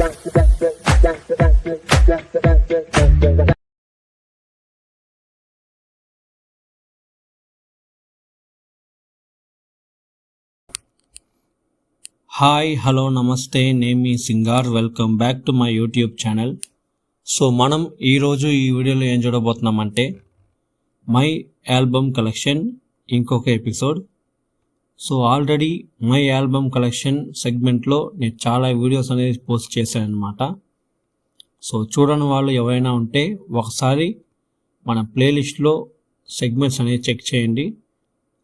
Hi hello నమస్తే, నేను మీ Singar. Welcome back to my YouTube channel. So మనం ఈరోజు ఈ వీడియోలో ఏం చూడబోతున్నామంటే మై ఆల్బమ్ కలెక్షన్ ఇంకొక episode. So already my album collection సెగ్మెంట్లో నేను చాలా వీడియోస్ అనేది పోస్ట్ చేశాను అనమాట. సో చూడని వాళ్ళు ఎవరైనా ఉంటే ఒకసారి మన ప్లేలిస్ట్లో సెగ్మెంట్స్ అనేది చెక్ చేయండి.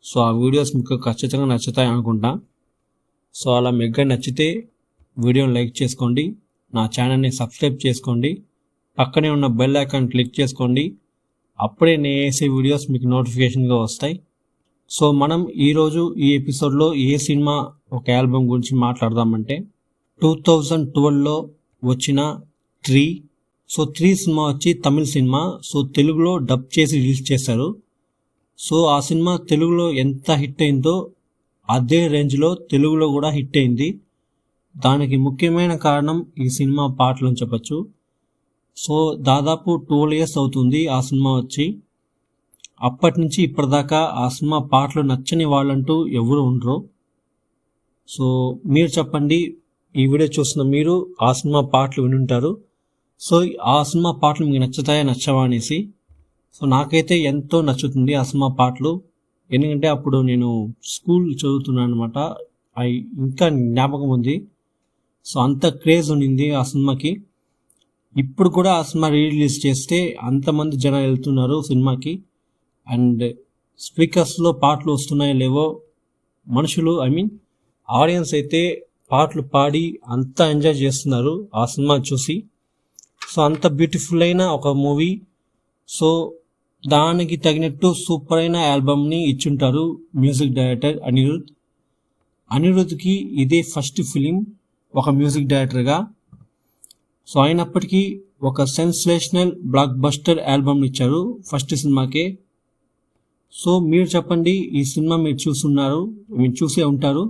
సో ఆ వీడియోస్ మీకు ఖచ్చితంగా నచ్చుతాయి అనుకుంటా. సో అలా మీకు నచ్చితే వీడియోని లైక్ చేసుకోండి, నా ఛానల్ని సబ్స్క్రైబ్ చేసుకోండి, పక్కనే ఉన్న బెల్ ఐకాన్ క్లిక్ చేసుకోండి. అప్పుడే నేను వేసే వీడియోస్ మీకు నోటిఫికేషన్గా వస్తాయి. సో మనం ఈరోజు ఈ ఎపిసోడ్లో ఏ సినిమా ఒక ఆల్బమ్ గురించి మాట్లాడదామంటే 2012లో వచ్చిన 3. సో 3 సినిమా వచ్చి తమిళ సినిమా. సో తెలుగులో డబ్ చేసి రిలీజ్ చేశారు. సో ఆ సినిమా తెలుగులో ఎంత హిట్ అయిందో అదే రేంజ్లో తెలుగులో కూడా హిట్ అయింది. దానికి ముఖ్యమైన కారణం ఈ సినిమా పాటలు అని చెప్పచ్చు. సో దాదాపు 12 years అవుతుంది ఆ సినిమా వచ్చి. అప్పటి నుంచి ఇప్పటిదాకా ఆ సినిమా పాటలు నచ్చని వాళ్ళంటూ ఎవరు ఉండరు. సో మీరు చెప్పండి, ఈ వీడియో చూస్తున్న మీరు ఆ సినిమా పాటలు వినుంటారు. సో ఆ సినిమా పాటలు మీకు నచ్చుతాయా నచ్చవా అనేసి. సో నాకైతే ఎంతో నచ్చుతుంది ఆ సినిమా పాటలు. ఎందుకంటే అప్పుడు నేను స్కూల్ చదువుతున్నాను అనమాట. అవి ఇంకా జ్ఞాపకం ఉంది. సో అంత క్రేజ్ ఉండింది ఆ సినిమాకి. ఇప్పుడు కూడా ఆ సినిమా రిలీజ్ చేస్తే అంతమంది జనాలు వెళ్తున్నారు సినిమాకి. అండ్ స్పీకర్స్లో పాటలు వస్తున్నాయో లేవో మనుషులు ఆడియన్స్ అయితే పాటలు పాడి అంతా ఎంజాయ్ చేస్తున్నారు ఆ సినిమా చూసి. సో అంత బ్యూటిఫుల్ అయిన ఒక మూవీ. సో దానికి తగినట్టు సూపర్ అయిన ఆల్బమ్ని ఇచ్చుంటారు మ్యూజిక్ డైరెక్టర్ అనిరుద్. అనిరుద్కి ఇదే ఫస్ట్ ఫిలిం ఒక మ్యూజిక్ డైరెక్టర్గా. సో అయినప్పటికీ ఒక సెన్సేషనల్ బ్లాక్ బస్టర్ ఆల్బమ్ని ఇచ్చారు ఫస్ట్ సినిమాకే. సో మీరు చెప్పండి, ఈ సినిమా మీరు చూసే ఉంటారు,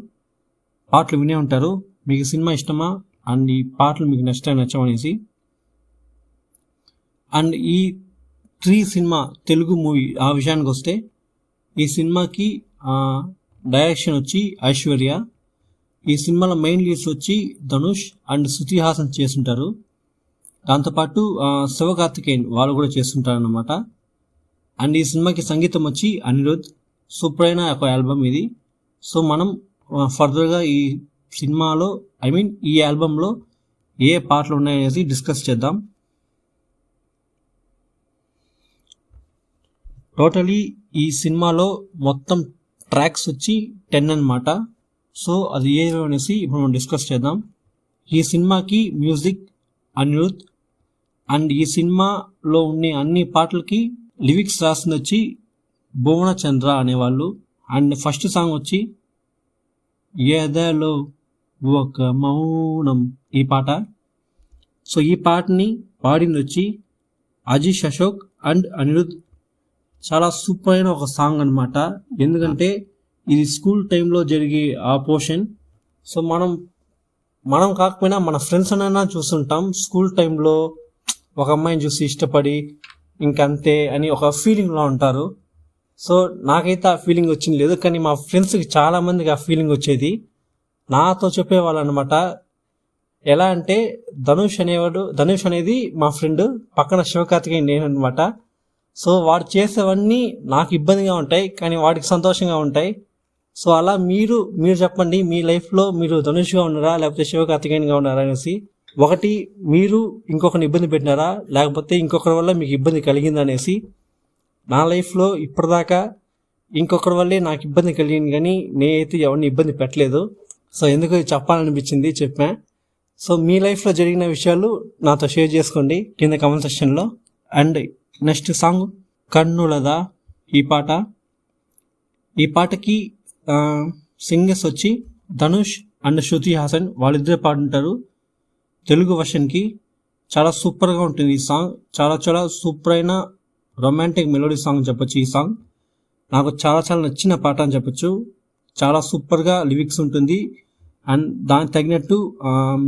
పాటలు వినే ఉంటారు. మీకు సినిమా ఇష్టమా అండ్ ఈ పాటలు మీకు నచ్చవనేసి. అండ్ ఈ 3 సినిమా తెలుగు మూవీ ఆ విషయానికి వస్తే ఈ సినిమాకి డైరెక్షన్ వచ్చి ఐశ్వర్య. ఈ సినిమాలో మెయిన్ లీడ్స్ వచ్చి ధనుష్ అండ్ శృతి హాసన్ చేస్తుంటారు. దాంతోపాటు శివకార్తికేయన్ వాళ్ళు కూడా చేస్తుంటారు అన్నమాట. అండ్ ఈ సినిమాకి సంగీతం వచ్చి అనిరుద్. సూపర్ అయిన ఒక ఆల్బమ్ ఇది. సో మనం ఫర్దర్గా ఈ సినిమాలో ఈ ఆల్బంలో ఏ పాటలు ఉన్నాయనేసి డిస్కస్ చేద్దాం. టోటలీ ఈ సినిమాలో మొత్తం ట్రాక్స్ వచ్చి 10 అన్నమాట. సో అది ఏదో అనేసి ఇప్పుడు మనం డిస్కస్ చేద్దాం. ఈ సినిమాకి మ్యూజిక్ అనిరుద్. అండ్ ఈ సినిమాలో ఉన్న అన్ని పాటలకి లిరిక్స్ రాసింది వచ్చి భువన చంద్ర అనేవాళ్ళు. అండ్ ఫస్ట్ సాంగ్ వచ్చి ఎదలో ఒక మౌనం ఈ పాట. సో ఈ పాటని పాడింది వచ్చి అజీష్ అశోక్ అండ్ అనిరుద్. చాలా సూపర్ అయిన ఒక సాంగ్ అనమాట. ఎందుకంటే ఇది స్కూల్ టైంలో జరిగే ఆ పోర్షన్. సో మనం కాకపోయినా మన ఫ్రెండ్స్ అయినా చూస్తుంటాం స్కూల్ టైంలో ఒక అమ్మాయిని చూసి ఇష్టపడి ఇంకంతే అని ఒక ఫీలింగ్లో ఉంటారు. సో నాకైతే ఆ ఫీలింగ్ వచ్చింది లేదు, కానీ మా ఫ్రెండ్స్కి చాలామందికి ఆ ఫీలింగ్ వచ్చేది. నాతో చెప్పేవాళ్ళు అనమాట. ఎలా అంటే ధనుష్ అనేది మా ఫ్రెండ్, పక్కన శివకార్తికేయన్ నేను అనమాట. సో వాడు చేసేవన్నీ నాకు ఇబ్బందిగా ఉంటాయి, కానీ వాడికి సంతోషంగా ఉంటాయి. సో అలా మీరు చెప్పండి, మీ లైఫ్లో మీరు ధనుష్గా ఉన్నారా లేకపోతే శివకార్తికేయన్గా ఉన్నారా అనేసి. ఒకటి, మీరు ఇంకొకరిని ఇబ్బంది పెట్టినారా లేకపోతే ఇంకొకరి వల్ల మీకు ఇబ్బంది కలిగిందా అనేసి. నా లైఫ్లో ఇప్పటిదాకా ఇంకొకరి వల్లే నాకు ఇబ్బంది కలిగింది, కానీ నేనైతే ఎవరిని ఇబ్బంది పెట్టలేదు. సో ఎందుకు చెప్పాలనిపించింది చెప్పా. సో మీ లైఫ్లో జరిగిన విషయాలు నాతో షేర్ చేసుకోండి కింద కామెంట్ సెక్షన్లో. అండ్ నెక్స్ట్ సాంగ్ కన్నులదా ఈ పాటకి సింగర్స్ వచ్చి ధనుష్ అండ్ శృతి హాసన్ వాళ్ళిద్దరే పాడుంటారు. తెలుగు వర్షన్కి చాలా సూపర్గా ఉంటుంది ఈ సాంగ్. చాలా చాలా సూపర్ అయిన రొమాంటిక్ మెలోడీ సాంగ్ చెప్పచ్చు. ఈ సాంగ్ నాకు చాలా చాలా నచ్చిన పాట అని చెప్పచ్చు. చాలా సూపర్గా లిరిక్స్ ఉంటుంది. అండ్ దానికి తగినట్టు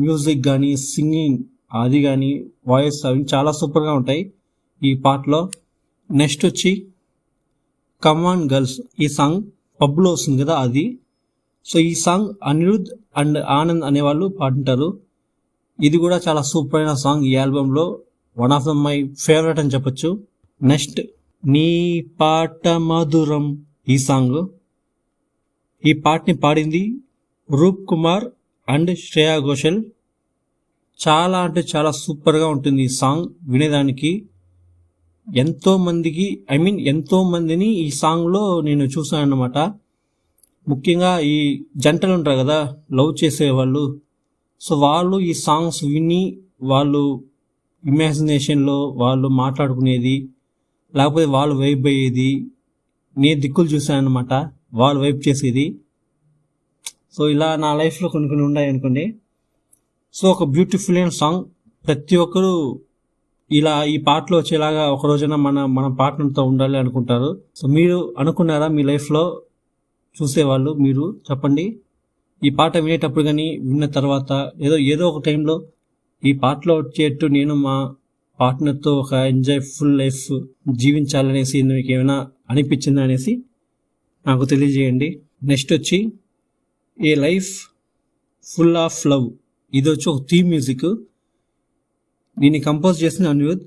మ్యూజిక్ కానీ సింగింగ్ అది కానీ వాయిస్ అవి చాలా సూపర్గా ఉంటాయి ఈ పాటలో. నెక్స్ట్ వచ్చి కమ్ ఆన్ గర్ల్స్, ఈ సాంగ్ పబ్లో వస్తుంది కదా అది. సో ఈ సాంగ్ అనిరుద్ అండ్ ఆనంద్ అనేవాళ్ళు పాడుంటారు. ఇది కూడా చాలా సూపర్ అయిన సాంగ్ ఈ ఆల్బంలో, one of the my favourite అని చెప్పొచ్చు. నెక్స్ట్ నీ పాట మధురం, ఈ సాంగ్, ఈ పాటని పాడింది రూప్ కుమార్ అండ్ శ్రేయా ఘోషల్. చాలా అంటే చాలా సూపర్గా ఉంటుంది ఈ సాంగ్ వినేదానికి. ఎంతో మందిని ఈ సాంగ్లో నేను చూసాను అన్నమాట. ముఖ్యంగా ఈ జంటలు ఉంటారు కదా లవ్ చేసేవాళ్ళు, సో వాళ్ళు ఈ సాంగ్స్ విని వాళ్ళు ఇమాజినేషన్లో వాళ్ళు మాట్లాడుకునేది, లేకపోతే వాళ్ళు వైబ్ అయ్యేది, నేను దిక్కులు చూసాను అనమాట వాళ్ళు వైబ్ చేసేది. సో ఇలా నా లైఫ్లో కొన్ని ఉన్నాయి అనుకోండి. సో ఒక బ్యూటిఫుల్ అయిన సాంగ్, ప్రతి ఒక్కరూ ఇలా ఈ పాటలో వచ్చేలాగా ఒక రోజున మన పార్ట్నర్తో ఉండాలి అనుకుంటారు. సో మీరు అనుకున్నారా మీ లైఫ్లో చూసేవాళ్ళు? మీరు చెప్పండి. ఈ పాట వినేటప్పుడు కానీ విన్న తర్వాత ఏదో ఒక టైంలో ఈ పాటలో వచ్చేట్టు నేను మా పార్ట్నర్తో ఒక ఎంజాయ్ఫుల్ లైఫ్ జీవించాలనేసి మీకు ఏమైనా అనిపించింది అనేసి నాకు తెలియజేయండి. నెక్స్ట్ వచ్చి ఏ లైఫ్ ఫుల్ ఆఫ్ లవ్, ఇది వచ్చి ఒక థీమ్ మ్యూజిక్. దీన్ని కంపోజ్ చేసిన అనిరుద్.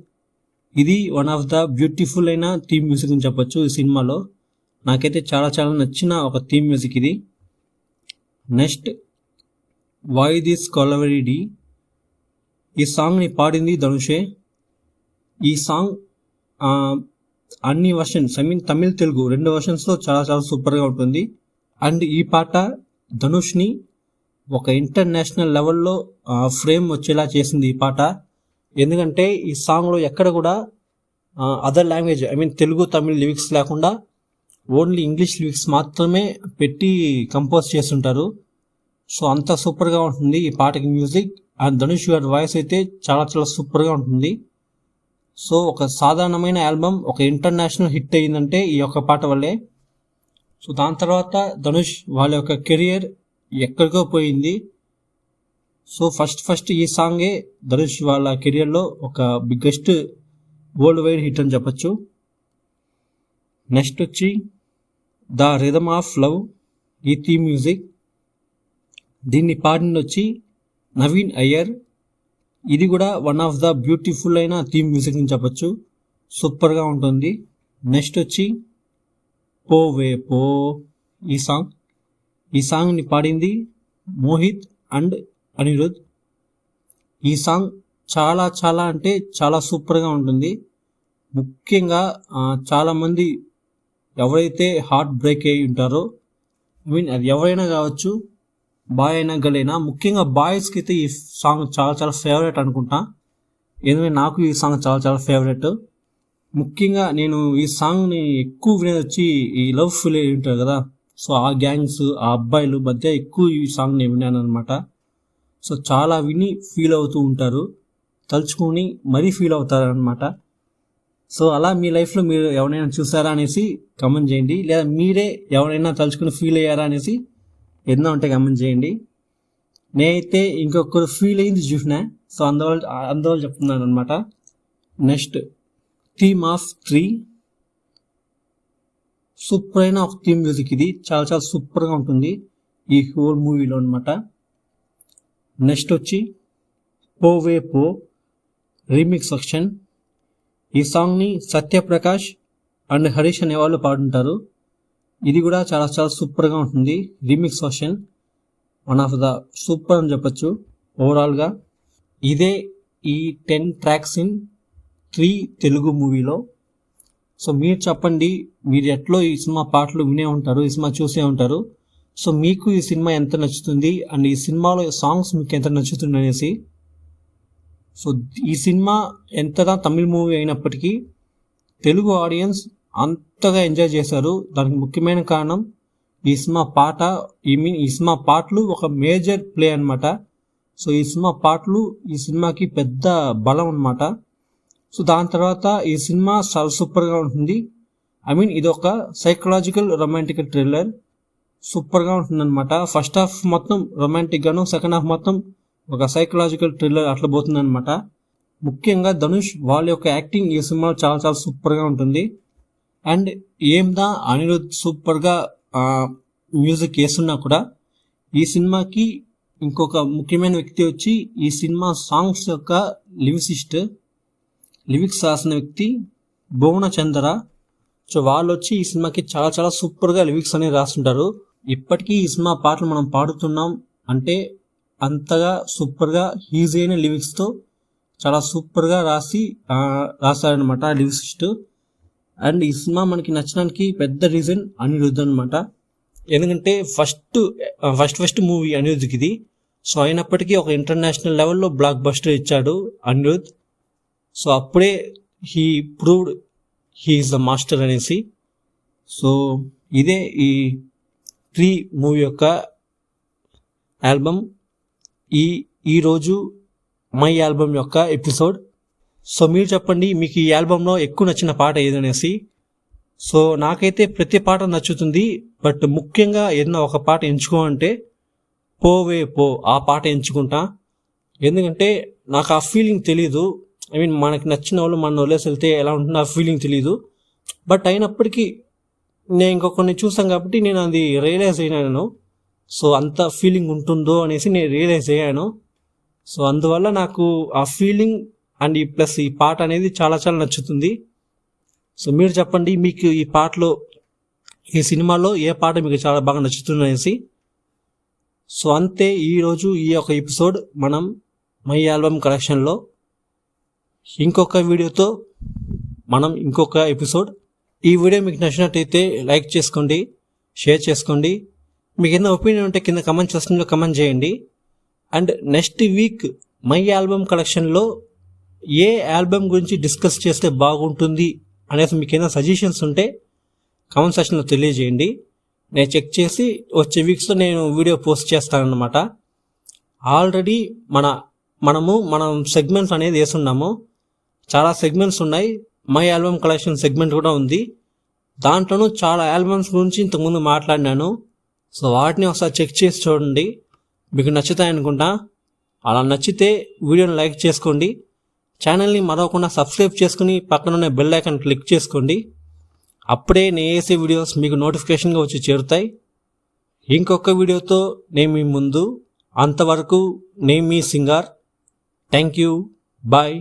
ఇది వన్ ఆఫ్ ద బ్యూటిఫుల్ అయిన థీమ్ మ్యూజిక్ అని చెప్పొచ్చు ఈ సినిమాలో. నాకైతే చాలా చాలా నచ్చిన ఒక థీమ్ మ్యూజిక్ ఇది. నెక్స్ట్ వై దిస్ కొలవరీ డి, ఈ సాంగ్ని పాడింది ధనుషే. ఈ సాంగ్ అన్ని వర్షన్స్ తమిళ్ తెలుగు 2 వర్షన్స్లో చాలా చాలా సూపర్గా ఉంటుంది. అండ్ ఈ పాట ధనుష్ని ఒక ఇంటర్నేషనల్ లెవెల్లో ఫ్రేమ్ వచ్చేలా చేసింది ఈ పాట. ఎందుకంటే ఈ సాంగ్లో ఎక్కడ కూడా other language Telugu Tamil lyrics లేకుండా ఓన్లీ ఇంగ్లీష్ లిరిక్స్ మాత్రమే పెట్టి కంపోజ్ చేస్తుంటారు. సో అంత సూపర్గా ఉంటుంది ఈ పాటకి మ్యూజిక్. అండ్ ధనుష్ గారి వాయిస్ అయితే చాలా చాలా సూపర్గా ఉంటుంది. సో ఒక సాధారణమైన ఆల్బమ్ ఒక ఇంటర్నేషనల్ హిట్ అయ్యిందంటే ఈ యొక్క పాట వల్లే. సో దాని తర్వాత ధనుష్ వాళ్ళ యొక్క కెరియర్ ఎక్కడికో పోయింది. సో ఫస్ట్ ఈ సాంగే ధనుష్ వాళ్ళ కెరియర్లో ఒక బిగ్గెస్ట్ వరల్డ్ వైడ్ హిట్ అని చెప్పచ్చు. నెక్స్ట్ వచ్చి ద రిథమ్ ఆఫ్ లవ్, ఈ థీమ్ మ్యూజిక్. దీన్ని పాడింది వచ్చి నవీన్ అయ్యర్. ఇది కూడా వన్ ఆఫ్ ద బ్యూటిఫుల్ అయిన థీమ్ మ్యూజిక్ అని చెప్పచ్చు, సూపర్గా ఉంటుంది. నెక్స్ట్ వచ్చి పోవే పో, ఈ సాంగ్ని పాడింది మోహిత్ అండ్ అనిరుద్. ఈ సాంగ్ చాలా చాలా అంటే చాలా సూపర్గా ఉంటుంది. ముఖ్యంగా చాలామంది ఎవరైతే హార్ట్ బ్రేక్ అయి ఉంటారో, అది ఎవరైనా కావచ్చు, బాయ్ అయినా గర్ల్ అయినా, ముఖ్యంగా బాయ్స్కి అయితే ఈ సాంగ్ చాలా చాలా ఫేవరెట్ అనుకుంటా. ఎందుకంటే నాకు ఈ సాంగ్ చాలా చాలా ఫేవరెట్. ముఖ్యంగా నేను ఈ సాంగ్ని ఎక్కువ వినేది వచ్చి ఈ లవ్ ఫీల్ అయి ఉంటారు కదా, సో ఆ గ్యాంగ్స్ ఆ అబ్బాయిలు మధ్య ఎక్కువ ఈ సాంగ్ నేను విన్నాను అనమాట. సో చాలా విని ఫీల్ అవుతూ ఉంటారు, తలుచుకొని మరీ ఫీల్ అవుతారు అనమాట. సో అలా మీ లైఫ్లో మీరు ఎవరైనా చూసారా అనేసి కమెంట్ చేయండి, లేదా మీరే ఎవరైనా తలుచుకుని ఫీల్ అయ్యారా అనేసి ఏదైనా ఉంటే కమెంట్ చేయండి. నేనైతే ఇంకొకరు ఫీల్ అయింది చూసినా, సో అందువల్ల చెప్తున్నాను అనమాట. Next theme of tree, super అయిన ఒక థీమ్ మ్యూజిక్. ఇది చాలా చాలా సూపర్గా ఉంటుంది ఈ హోల్ మూవీలో అనమాట. నెక్స్ట్ వచ్చి పోవే పో రీమిక్స్ సెక్షన్. ఈ సాంగ్ని సత్యప్రకాష్ అండ్ హరీష్ అనే వాళ్ళు పాడుంటారు. ఇది కూడా చాలా చాలా సూపర్గా ఉంటుంది remix version, one of the super అని చెప్పచ్చు ఓవరాల్గా. ఇదే ఈ 10 ట్రాక్స్ ఇన్ 3 తెలుగు మూవీలో. సో మీరు చెప్పండి, మీరు ఎట్లో ఈ సినిమా పాటలు వినే ఉంటారు, ఈ సినిమా చూసే ఉంటారు. సో మీకు ఈ సినిమా ఎంత నచ్చుతుంది అండ్ ఈ సినిమాలో సాంగ్స్ మీకు ఎంత నచ్చుతుంది అనేసి. సో ఈ సినిమా ఎంతగా తమిళ మూవీ అయినప్పటికీ తెలుగు ఆడియన్స్ అంతగా ఎంజాయ్ చేశారు. దానికి ముఖ్యమైన కారణం ఈ సినిమా పాట, ఈ సినిమా పాటలు ఒక మేజర్ ప్లే అనమాట. సో ఈ సినిమా పాటలు ఈ సినిమాకి పెద్ద బలం అనమాట. సో దాని తర్వాత ఈ సినిమా చాలా సూపర్గా ఉంటుంది. ఇది ఒక సైకలాజికల్ రొమాంటిక్ థ్రిల్లర్. సూపర్గా ఉంటుందన్నమాట. ఫస్ట్ హాఫ్ మొత్తం రొమాంటిక్గాను, సెకండ్ హాఫ్ మొత్తం ఒక సైకలాజికల్ థ్రిల్లర్ అట్లా పోతుందన్నమాట. ముఖ్యంగా ధనుష్ వాళ్ళ యొక్క యాక్టింగ్ ఈ సినిమాలో చాలా చాలా సూపర్గా ఉంటుంది. అండ్ ఏందా అనిరుద్ సూపర్గా మ్యూజిక్ వేస్తున్నా కూడా ఈ సినిమాకి ఇంకొక ముఖ్యమైన వ్యక్తి వచ్చి ఈ సినిమా సాంగ్స్ యొక్క లిరిక్స్ రాసిన వ్యక్తి భువన చంద్ర. సో వాళ్ళు వచ్చి ఈ సినిమాకి చాలా చాలా సూపర్గా లిరిక్స్ అనేవి రాస్తుంటారు. ఇప్పటికీ ఈ సినిమా పాటలు మనం పాడుతున్నాం అంటే అంతగా సూపర్గా ఈజీ అయిన లిరిక్స్తో చాలా సూపర్గా రాశారనమాట లిరిసిస్ట్. అండ్ ఈ సినిమా మనకి నచ్చడానికి పెద్ద రీజన్ అనిరుద్ధ్ అనమాట. ఎందుకంటే ఫస్ట్ మూవీ అనిరుద్ధ్కి ఇది. సో అయినప్పటికీ ఒక ఇంటర్నేషనల్ లెవెల్లో బ్లాక్ బస్టర్ ఇచ్చాడు అనిరుద్ధ్. సో అప్పుడే he proved he is the master అనేసి. సో ఇదే ఈ 3 మూవీ యొక్క ఆల్బమ్, ఈరోజు మై ఆల్బమ్ యొక్క ఎపిసోడ్. సో మీరు చెప్పండి, మీకు ఈ ఆల్బంలో ఎక్కువ నచ్చిన పాట ఏదనేసి. సో నాకైతే ప్రతి పాట నచ్చుతుంది, బట్ ముఖ్యంగా ఏదైనా ఒక పాట ఎంచుకో అంటే పోవే పో ఆ పాట ఎంచుకుంటా. ఎందుకంటే నాకు ఆ ఫీలింగ్ తెలీదు. ఐ మీన్ మనకి నచ్చిన వాళ్ళు మన వదిలేసి వెళ్తే ఎలా ఉంటుందో ఆ ఫీలింగ్ తెలీదు. బట్ అయినప్పటికీ నేను ఇంకొకరిని చూసాను కాబట్టి నేను అది రియలైజ్ అయినాను. సో అంత ఫీలింగ్ ఉంటుందో అనేసి నేను రియలైజ్ అయ్యాను. సో అందువల్ల నాకు ఆ ఫీలింగ్ అండ్ ప్లస్ ఈ పాట అనేది చాలా చాలా నచ్చుతుంది. సో మీరు చెప్పండి, మీకు ఈ పాటలో ఈ సినిమాలో ఏ పాట మీకు చాలా బాగా నచ్చుతుంది అనేసి. సో అంతే, ఈరోజు ఈ యొక్క ఎపిసోడ్ మనం మై ఆల్బమ్ కలెక్షన్లో. ఇంకొక వీడియోతో మనం ఇంకొక ఎపిసోడ్. ఈ వీడియో మీకు నచ్చినట్టయితే లైక్ చేసుకోండి, షేర్ చేసుకోండి. మీకు ఏదైనా ఒపీనియన్ ఉంటే కింద కమెంట్ సెక్షన్లో కమెంట్ చేయండి. And next week my album కలెక్షన్లో ఏ ఆల్బమ్ గురించి డిస్కస్ చేస్తే బాగుంటుంది అనేసి మీకు ఏదైనా సజెషన్స్ ఉంటే కామెంట్ సెక్షన్లో తెలియజేయండి. నేను చెక్ చేసి వచ్చే వీక్స్లో నేను వీడియో పోస్ట్ చేస్తానన్నమాట. ఆల్రెడీ మనం సెగ్మెంట్స్ అనేది వేస్తున్నాము. చాలా సెగ్మెంట్స్ ఉన్నాయి. మై ఆల్బమ్ కలెక్షన్ సెగ్మెంట్ కూడా ఉంది. దాంట్లోనూ చాలా ఆల్బమ్స్ గురించి ఇంతకుముందు మాట్లాడినాను. సో వాటిని ఒకసారి చెక్ చేసి చూడండి, మీకు నచ్చుతాయనుకుంటా. అలా నచ్చితే వీడియోని లైక్ చేసుకోండి, ఛానల్ని మరవకుండా సబ్స్క్రైబ్ చేసుకుని పక్కనున్న బెల్ ఐకాన్ క్లిక్ చేసుకోండి. అప్పుడే నేను వేసే వీడియోస్ మీకు నోటిఫికేషన్గా వచ్చి చేరుతాయి. ఇంకొక వీడియోతో నేను మీ ముందు. అంతవరకు నేను మీ సింగార్. Thank you, bye.